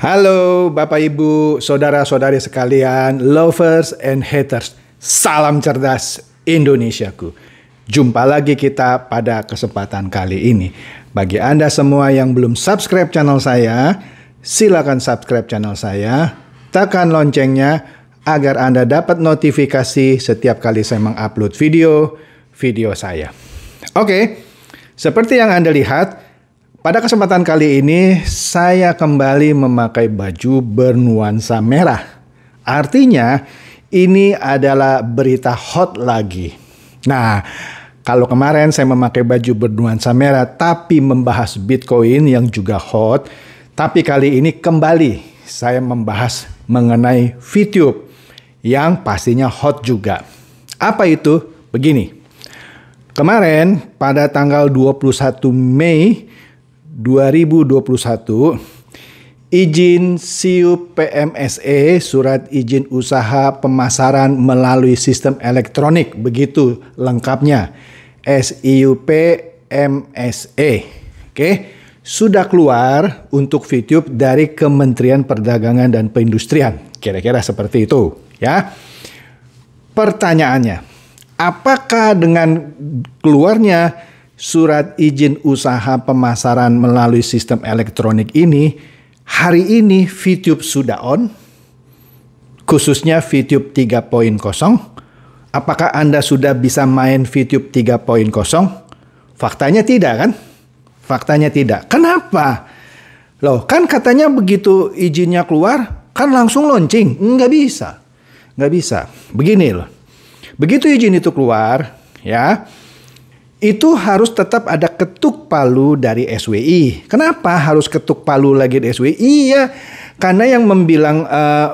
Halo Bapak Ibu, saudara-saudari sekalian, lovers and haters. Salam cerdas Indonesiaku. Jumpa lagi kita pada kesempatan kali ini. Bagi Anda semua yang belum subscribe channel saya, silakan subscribe channel saya, tekan loncengnya agar Anda dapat notifikasi setiap kali saya mengupload video saya. Oke, seperti yang Anda lihat, pada kesempatan kali ini saya kembali memakai baju bernuansa merah. Artinya ini adalah berita hot lagi. Nah, kalau kemarin saya memakai baju bernuansa merah tapi membahas Bitcoin yang juga hot, tapi kali ini kembali saya membahas mengenai VTube yang pastinya hot juga. Apa itu? Begini. Kemarin pada tanggal 21 Mei 2021, izin SIUP PMSE, surat izin usaha pemasaran melalui sistem elektronik, begitu lengkapnya, SIUP PMSE. Oke, sudah keluar untuk VTube dari Kementerian Perdagangan dan Perindustrian. Kira-kira seperti itu, ya. Pertanyaannya, apakah dengan keluarnya surat izin usaha pemasaran melalui sistem elektronik ini, hari ini VTube sudah on, khususnya VTube 3.0. Apakah Anda sudah bisa main VTube 3.0? Faktanya tidak kan? Faktanya tidak. Kenapa? Loh, kan katanya begitu izinnya keluar, kan langsung launching. Nggak bisa. Nggak bisa. Begini loh. Begitu izin itu keluar, ya, itu harus tetap ada ketuk palu dari SWI. Kenapa harus ketuk palu lagi dari SWI? Ya, karena yang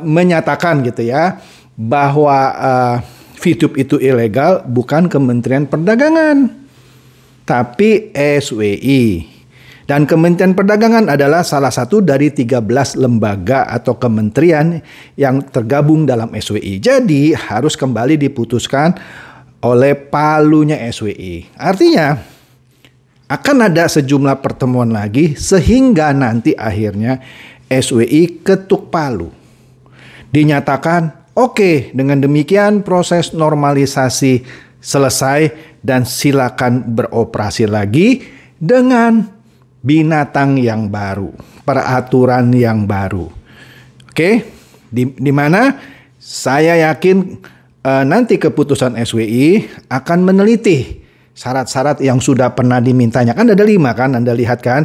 menyatakan gitu ya, bahwa VTube itu ilegal bukan Kementerian Perdagangan, tapi SWI. Dan Kementerian Perdagangan adalah salah satu dari 13 lembaga atau kementerian yang tergabung dalam SWI. Jadi harus kembali diputuskan oleh palunya SWI. Artinya akan ada sejumlah pertemuan lagi sehingga nanti akhirnya SWI ketuk palu. Dinyatakan oke, dengan demikian proses normalisasi selesai dan silakan beroperasi lagi dengan binatang yang baru, peraturan yang baru. Oke, di mana saya yakin nanti keputusan SWI akan meneliti syarat-syarat yang sudah pernah dimintanya. Kan ada 5 kan, Anda lihat kan.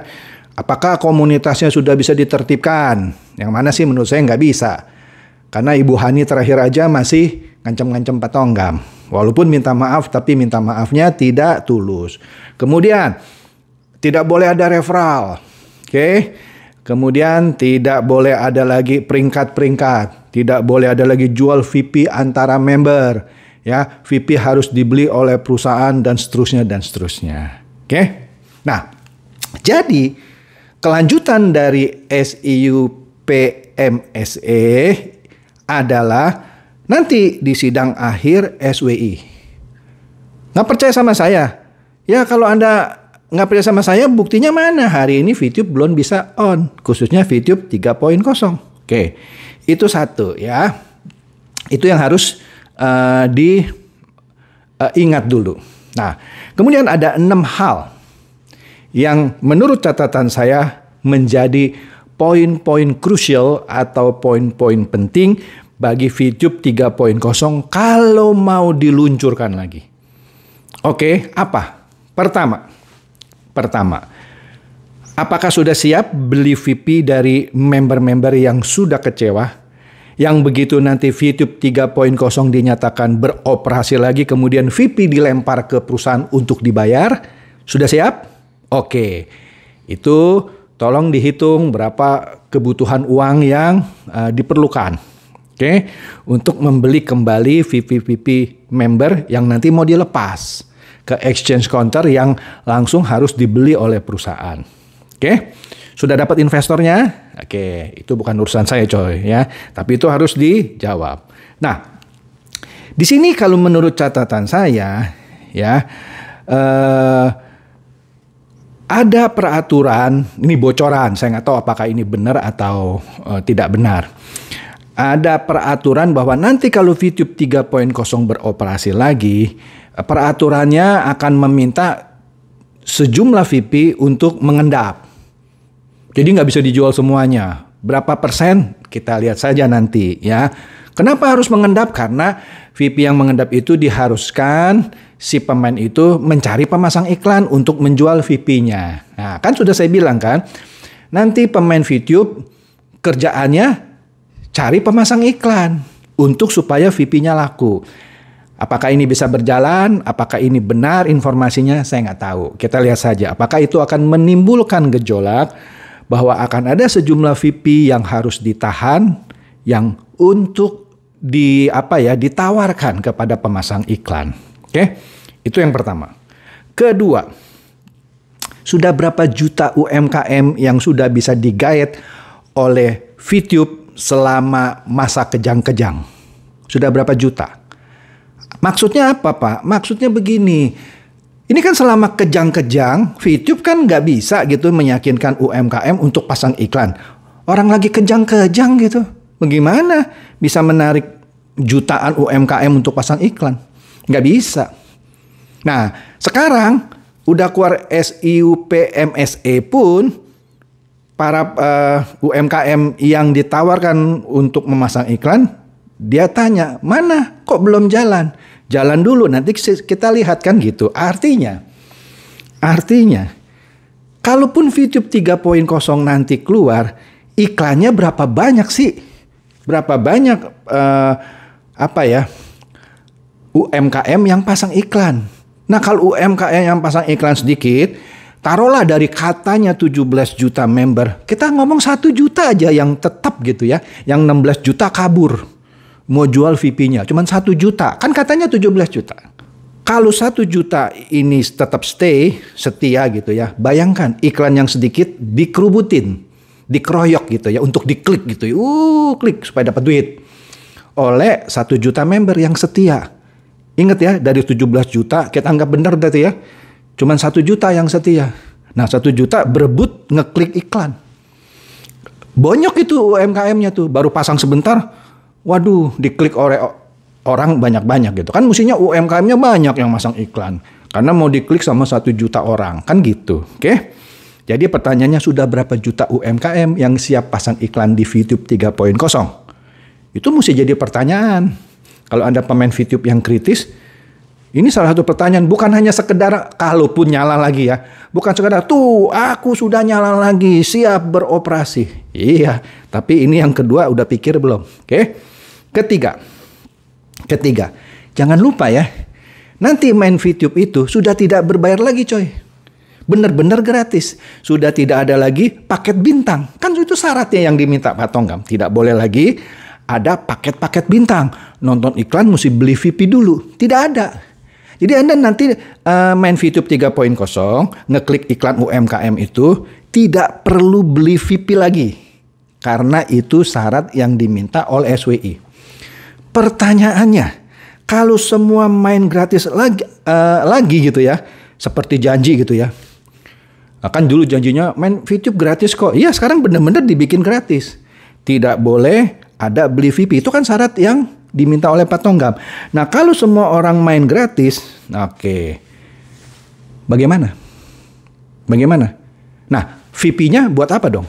Apakah komunitasnya sudah bisa ditertibkan? Yang mana sih menurut saya nggak bisa. Karena Ibu Hani terakhir aja masih ngancem-ngancem patonggam. Walaupun minta maaf, tapi minta maafnya tidak tulus. Kemudian, tidak boleh ada referral. Oke. Kemudian tidak boleh ada lagi peringkat-peringkat. Tidak boleh ada lagi jual VIP antara member. Ya, VIP harus dibeli oleh perusahaan dan seterusnya dan seterusnya. Oke. Nah, jadi kelanjutan dari SIUP PMSE adalah nanti di sidang akhir SWI. Nggak percaya sama saya? Ya, kalau Anda nggak percaya sama saya, buktinya mana? Hari ini VTube belum bisa on, khususnya VTube 3.0. Oke, itu satu ya. Itu yang harus diingat dulu. Nah, kemudian ada 6 hal yang menurut catatan saya menjadi poin-poin krusial atau poin-poin penting bagi VTube 3.0 kalau mau diluncurkan lagi. Oke, apa? Pertama, apakah sudah siap beli VIP dari member-member yang sudah kecewa? Yang begitu nanti VTube 3.0 dinyatakan beroperasi lagi, kemudian VIP dilempar ke perusahaan untuk dibayar? Sudah siap? Oke, itu tolong dihitung berapa kebutuhan uang yang diperlukan. Oke, untuk membeli kembali VIP member yang nanti mau dilepas ke exchange counter yang langsung harus dibeli oleh perusahaan. Oke, sudah dapat investornya? Oke, itu bukan urusan saya coy ya, tapi itu harus dijawab. Nah, di sini kalau menurut catatan saya ya, Ada peraturan, ini bocoran, saya nggak tahu apakah ini benar atau tidak benar. Ada peraturan bahwa nanti kalau VTube 3.0 beroperasi lagi, peraturannya akan meminta sejumlah VP untuk mengendap. Jadi nggak bisa dijual semuanya. Berapa persen? Kita lihat saja nanti ya. Kenapa harus mengendap? Karena VP yang mengendap itu diharuskan si pemain itu mencari pemasang iklan untuk menjual VP-nya. Nah, kan sudah saya bilang kan, nanti pemain VTube kerjaannya cari pemasang iklan untuk supaya VP-nya laku. Apakah ini bisa berjalan? Apakah ini benar informasinya? Saya nggak tahu. Kita lihat saja. Apakah itu akan menimbulkan gejolak bahwa akan ada sejumlah VP yang harus ditahan, yang untuk ditawarkan kepada pemasang iklan. Oke, itu yang pertama. Kedua, sudah berapa juta UMKM yang sudah bisa digait oleh VTube selama masa kejang-kejang? Sudah berapa juta? Maksudnya apa, Pak? Maksudnya begini, ini kan selama kejang-kejang, VTube kan nggak bisa gitu meyakinkan UMKM untuk pasang iklan. Orang lagi kejang-kejang gitu. Bagaimana bisa menarik jutaan UMKM untuk pasang iklan? Nggak bisa. Nah, sekarang udah keluar SIUP MSE pun, para UMKM yang ditawarkan untuk memasang iklan, dia tanya, mana kok belum jalan? Jalan dulu, nanti kita lihat kan gitu. Artinya, kalaupun VTube 3.0 nanti keluar, iklannya berapa banyak sih? Berapa banyak UMKM yang pasang iklan? Nah, kalau UMKM yang pasang iklan sedikit, taruhlah dari katanya 17 juta member, kita ngomong 1 juta aja yang tetap gitu ya, yang 16 juta kabur. Mau jual VP-nya, cuman 1 juta. Kan katanya 17 juta. Kalau 1 juta ini tetap setia gitu ya, bayangkan iklan yang sedikit dikerubutin, dikeroyok gitu ya, untuk diklik gitu ya. Klik supaya dapat duit. Oleh 1 juta member yang setia. Ingat ya, dari 17 juta, kita anggap benar berarti ya. Cuman 1 juta yang setia. Nah, 1 juta berebut ngeklik iklan. Bonyok itu UMKM-nya tuh, baru pasang sebentar, waduh, diklik oleh orang banyak-banyak gitu. Kan mestinya UMKM-nya banyak yang masang iklan. Karena mau diklik sama 1 juta orang. Kan gitu. Oke? Jadi pertanyaannya, sudah berapa juta UMKM yang siap pasang iklan di VTube 3.0? Itu mesti jadi pertanyaan. Kalau Anda pemain VTube yang kritis, ini salah satu pertanyaan. Bukan hanya sekedar, kalaupun nyala lagi ya. Bukan sekedar, tuh aku sudah nyala lagi, siap beroperasi. Iya, tapi ini yang kedua udah pikir belum? Oke? Ketiga, jangan lupa ya, nanti main VTube itu sudah tidak berbayar lagi coy. Benar-benar gratis. Sudah tidak ada lagi paket bintang. Kan itu syaratnya yang diminta Pak Tonggam. Tidak boleh lagi ada paket-paket bintang. Nonton iklan mesti beli VP dulu. Tidak ada. Jadi Anda nanti main VTube 3.0, ngeklik iklan UMKM itu, tidak perlu beli VP lagi. Karena itu syarat yang diminta oleh SWI. Pertanyaannya, kalau semua main gratis lagi gitu ya, seperti janji gitu ya. Kan dulu janjinya main VTube gratis kok. Iya, sekarang benar-benar dibikin gratis. Tidak boleh ada beli VP. Itu kan syarat yang diminta oleh Pak Tonggam. Nah, kalau semua orang main gratis, oke. Bagaimana? Nah, VP-nya buat apa dong?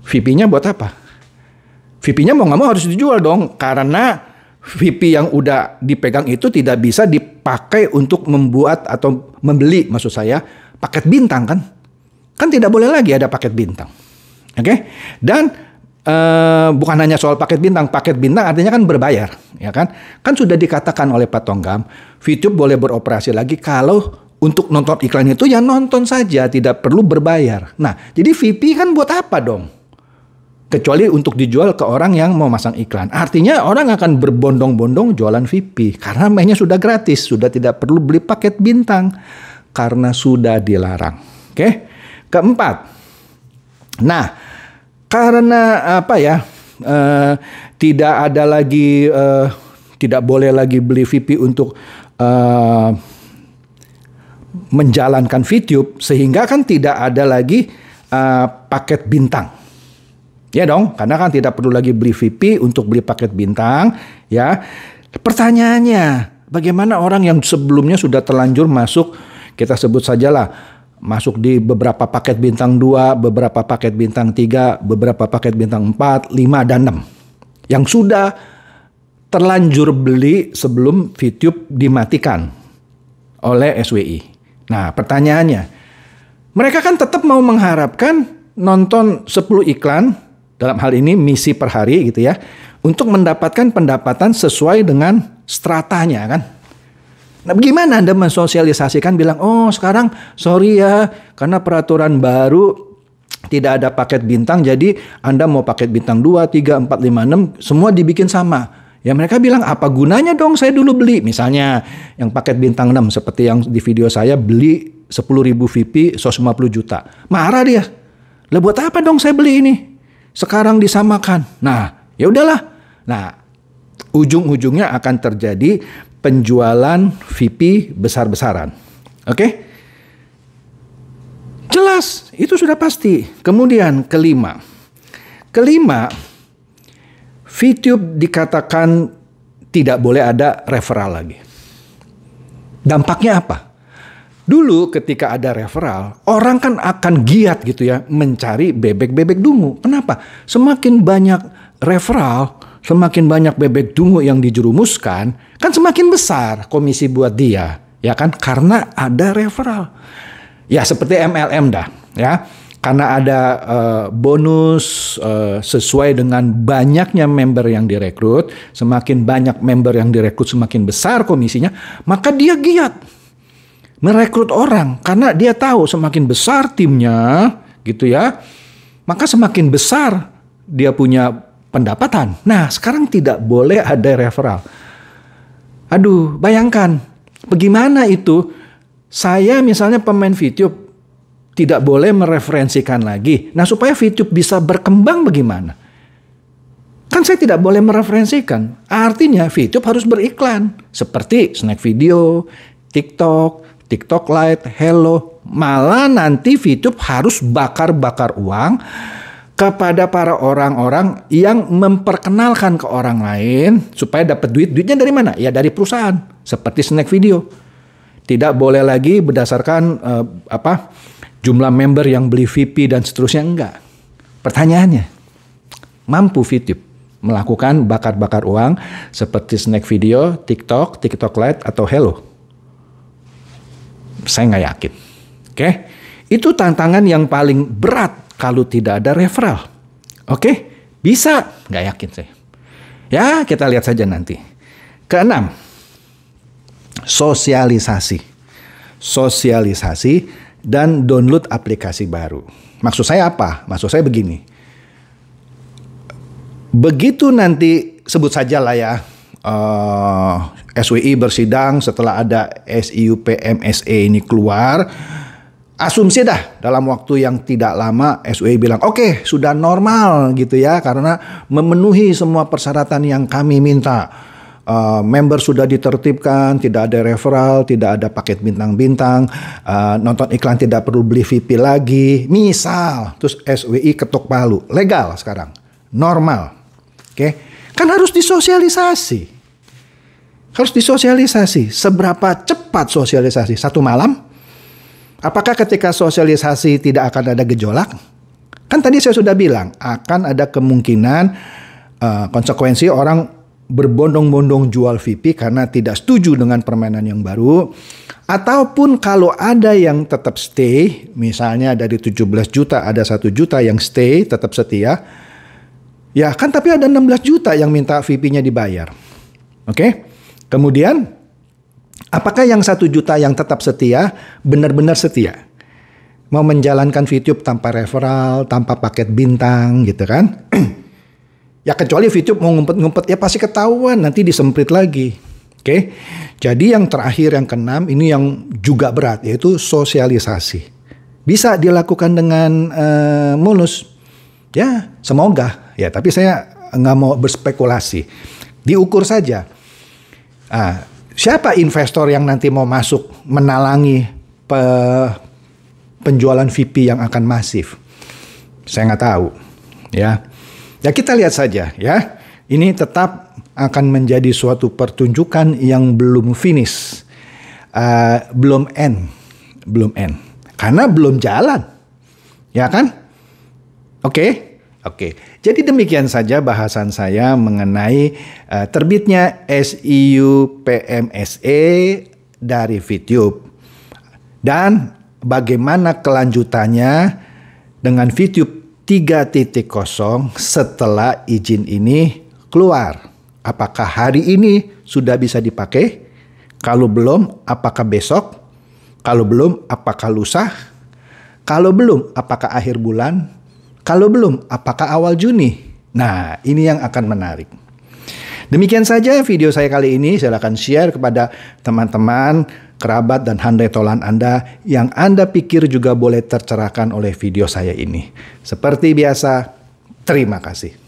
VP-nya buat apa? VP-nya mau nggak mau harus dijual dong. Karena VP yang udah dipegang itu tidak bisa dipakai untuk membuat atau membeli, maksud saya, paket bintang kan? Kan tidak boleh lagi ada paket bintang. Oke? Dan bukan hanya soal paket bintang artinya kan berbayar, ya kan? Kan sudah dikatakan oleh Pak Tonggam, VTube boleh beroperasi lagi kalau untuk nonton iklan itu ya nonton saja, tidak perlu berbayar. Nah, jadi VP kan buat apa dong? Kecuali untuk dijual ke orang yang mau masang iklan. Artinya orang akan berbondong-bondong jualan VP karena mainnya sudah gratis, sudah tidak perlu beli paket bintang karena sudah dilarang. Oke? Keempat. Nah, karena tidak ada lagi, tidak boleh lagi beli VP untuk menjalankan VTube sehingga kan tidak ada lagi paket bintang. Ya dong, karena kan tidak perlu lagi beli VIP untuk beli paket bintang, ya. Pertanyaannya, bagaimana orang yang sebelumnya sudah terlanjur masuk, kita sebut sajalah, masuk di beberapa paket bintang 2, beberapa paket bintang 3, beberapa paket bintang 4, 5, dan 6. Yang sudah terlanjur beli sebelum VTube dimatikan oleh SWI. Nah, pertanyaannya, mereka kan tetap mau mengharapkan nonton 10 iklan, dalam hal ini misi per hari gitu ya, untuk mendapatkan pendapatan sesuai dengan stratanya kan. Nah, bagaimana Anda mensosialisasikan bilang, oh sekarang sorry ya, karena peraturan baru tidak ada paket bintang, jadi Anda mau paket bintang 2, 3, 4, 5, 6, semua dibikin sama. Ya mereka bilang, apa gunanya dong saya dulu beli. Misalnya yang paket bintang 6, seperti yang di video saya, beli 10.000 VIP, 150 juta. Marah dia. Lah buat apa dong saya beli ini? Sekarang disamakan. Nah, ya udahlah. Nah, ujung-ujungnya akan terjadi penjualan VIP besar-besaran. Oke? Jelas, itu sudah pasti. Kemudian kelima, VTube dikatakan tidak boleh ada referral lagi. Dampaknya apa? Dulu ketika ada referral, orang kan akan giat gitu ya mencari bebek-bebek dungu. Kenapa? Semakin banyak referral, semakin banyak bebek dungu yang dijerumuskan, kan semakin besar komisi buat dia, ya kan? Karena ada referral. Ya seperti MLM dah, ya. Karena ada bonus sesuai dengan banyaknya member yang direkrut, semakin banyak member yang direkrut semakin besar komisinya, maka dia giat merekrut orang karena dia tahu semakin besar timnya gitu ya, maka semakin besar dia punya pendapatan. Nah, sekarang tidak boleh ada referral. Aduh, bayangkan bagaimana itu, saya misalnya pemain VTube tidak boleh mereferensikan lagi. Nah, supaya VTube bisa berkembang bagaimana? Kan saya tidak boleh mereferensikan. Artinya VTube harus beriklan seperti Snack Video, TikTok, TikTok Lite, Hello. Malah nanti VTube harus bakar-bakar uang kepada para orang-orang yang memperkenalkan ke orang lain supaya dapat duit. Duitnya dari mana? Ya dari perusahaan. Seperti Snack Video. Tidak boleh lagi berdasarkan jumlah member yang beli VIP dan seterusnya, enggak. Pertanyaannya, mampu VTube melakukan bakar-bakar uang seperti Snack Video, TikTok, TikTok Lite, atau Hello? Saya nggak yakin. Oke, itu tantangan yang paling berat kalau tidak ada referral. Oke, bisa? Nggak yakin saya. Ya, kita lihat saja nanti. Keenam, sosialisasi dan download aplikasi baru. Maksud saya apa? Maksud saya begini. Begitu nanti sebut saja lah ya, SWI bersidang setelah ada SIUP MSE ini keluar, asumsi dah dalam waktu yang tidak lama SWI bilang oke, sudah normal gitu ya, karena memenuhi semua persyaratan yang kami minta. Member sudah ditertibkan, tidak ada referral, tidak ada paket bintang-bintang, nonton iklan tidak perlu beli VIP lagi, misal. Terus SWI ketuk palu, legal sekarang, normal. Oke, kan harus disosialisasi. Seberapa cepat sosialisasi? 1 malam? Apakah ketika sosialisasi tidak akan ada gejolak? Kan tadi saya sudah bilang akan ada kemungkinan konsekuensi orang berbondong-bondong jual VIP karena tidak setuju dengan permainan yang baru. Ataupun kalau ada yang tetap stay, misalnya dari 17 juta ada 1 juta yang stay, tetap setia. Ya kan, tapi ada 16 juta yang minta VIP-nya dibayar. Oke? Kemudian, apakah yang 1 juta yang tetap setia benar-benar setia? Mau menjalankan VTube tanpa referral, tanpa paket bintang gitu kan? Ya kecuali VTube mau ngumpet-ngumpet, ya pasti ketahuan, nanti disemprit lagi. Oke? Jadi yang terakhir, yang keenam, ini yang juga berat, yaitu sosialisasi. Bisa dilakukan dengan mulus. Ya, semoga. Ya, tapi saya nggak mau berspekulasi. Diukur saja. Siapa investor yang nanti mau masuk menalangi penjualan VP yang akan masif? Saya nggak tahu, ya. Ya kita lihat saja, ya. Ini tetap akan menjadi suatu pertunjukan yang belum finish, belum end, karena belum jalan, ya kan? Oke. Jadi demikian saja bahasan saya mengenai terbitnya SEU PMSE dari VTube dan bagaimana kelanjutannya dengan VTube 3.0 setelah izin ini keluar. Apakah hari ini sudah bisa dipakai? Kalau belum, apakah besok? Kalau belum, apakah lusa? Kalau belum, apakah akhir bulan? Kalau belum, apakah awal Juni? Nah, ini yang akan menarik. Demikian saja video saya kali ini. Silakan share kepada teman-teman, kerabat, dan handai tolan Anda yang Anda pikir juga boleh tercerahkan oleh video saya ini. Seperti biasa, terima kasih.